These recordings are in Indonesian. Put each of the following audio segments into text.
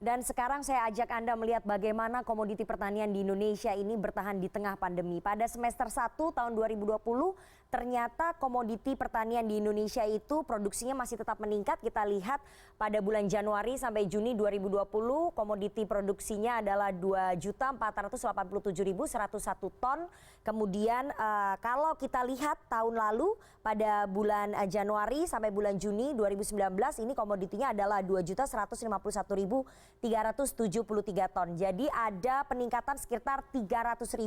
Dan sekarang saya ajak Anda melihat bagaimana komoditi pertanian di Indonesia ini bertahan di tengah pandemi. Pada semester 1 tahun 2020, ternyata komoditi pertanian di Indonesia itu produksinya masih tetap meningkat. Kita lihat pada bulan Januari sampai Juni 2020, komoditi produksinya adalah 2.487.101 ton. Kemudian kalau kita lihat tahun lalu pada bulan Januari sampai bulan Juni 2019, ini komoditinya adalah 2.151.373 ton. Jadi ada peningkatan sekitar 300.000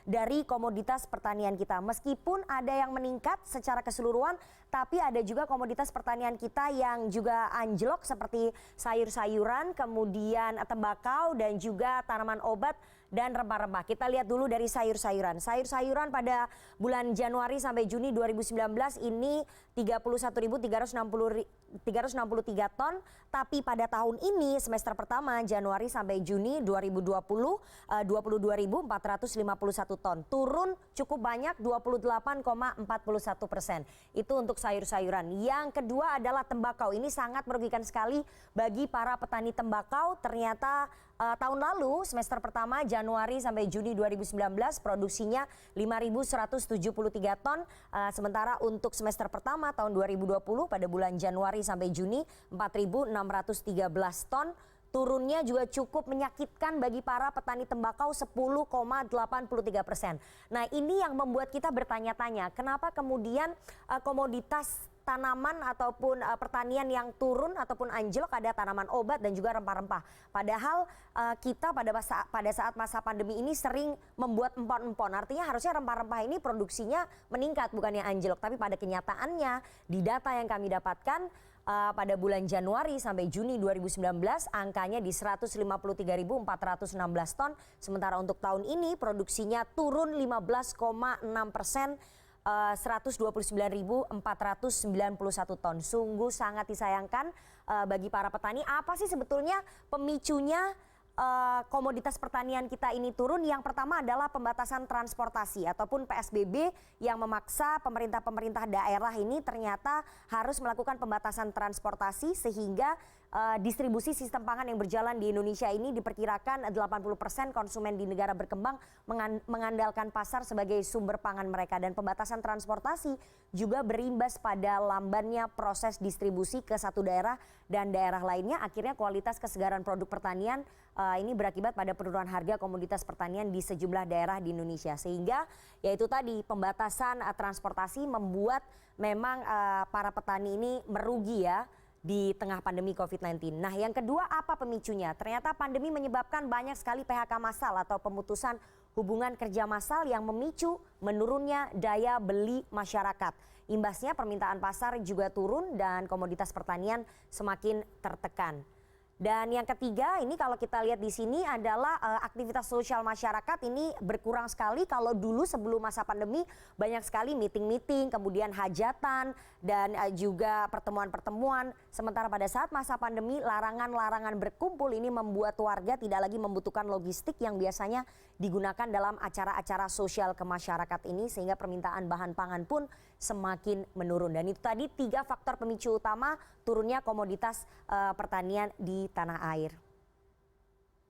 dari komoditas pertanian kita. Meskipun ada yang meningkat secara keseluruhan, tapi ada juga komoditas pertanian kita yang juga anjlok seperti sayur-sayuran, kemudian tembakau dan juga tanaman obat dan rempah-rempah. Kita lihat dulu dari sayur-sayuran. Sayur-sayuran pada bulan Januari sampai Juni 2019 ini 31.363 ton, tapi pada tahun ini semester pertama Januari sampai Juni 2020 22.451 ton, turun cukup banyak 28,41%. Itu untuk sayur-sayuran. Yang kedua adalah tembakau. Ini sangat merugikan sekali bagi para petani tembakau. Ternyata tahun lalu semester pertama Januari sampai Juni 2019 produksinya 5.173 ton, sementara untuk semester pertama tahun 2020 pada bulan Januari sampai Juni 4.613 ton. Turunnya juga cukup menyakitkan bagi para petani tembakau 10,83%. Nah, ini yang membuat kita bertanya-tanya, kenapa kemudian komoditas tanaman ataupun pertanian yang turun ataupun anjlok, ada tanaman obat dan juga rempah-rempah. Padahal kita pada saat masa pandemi ini sering membuat empon-empon. Artinya harusnya rempah-rempah ini produksinya meningkat bukannya anjlok. Tapi pada kenyataannya di data yang kami dapatkan pada bulan Januari sampai Juni 2019 angkanya di 153.416 ton. Sementara untuk tahun ini produksinya turun 15,6%. 129.491 ton. Sungguh sangat disayangkan bagi para petani. Apa sih sebetulnya pemicunya komoditas pertanian kita ini turun? Yang pertama adalah pembatasan transportasi ataupun PSBB yang memaksa pemerintah daerah ini ternyata harus melakukan pembatasan transportasi sehingga distribusi sistem pangan yang berjalan di Indonesia ini diperkirakan 80% konsumen di negara berkembang mengandalkan pasar sebagai sumber pangan mereka, dan pembatasan transportasi juga berimbas pada lambannya proses distribusi ke satu daerah dan daerah lainnya. Akhirnya kualitas kesegaran produk pertanian ini berakibat pada penurunan harga komoditas pertanian di sejumlah daerah di Indonesia, sehingga yaitu tadi pembatasan transportasi membuat memang para petani ini merugi ya di tengah pandemi COVID-19. Nah, yang kedua apa pemicunya? Ternyata pandemi menyebabkan banyak sekali PHK massal atau pemutusan hubungan kerja massal yang memicu menurunnya daya beli masyarakat. Imbasnya permintaan pasar juga turun dan komoditas pertanian semakin tertekan. Dan yang ketiga ini kalau kita lihat di sini adalah aktivitas sosial masyarakat ini berkurang sekali. Kalau dulu sebelum masa pandemi banyak sekali meeting-meeting, kemudian hajatan dan juga pertemuan-pertemuan. Sementara pada saat masa pandemi larangan-larangan berkumpul ini membuat warga tidak lagi membutuhkan logistik yang biasanya digunakan dalam acara-acara sosial kemasyarakatan ini, sehingga permintaan bahan pangan pun semakin menurun. Dan itu tadi 3 faktor pemicu utama turunnya komoditas pertanian di tanah air.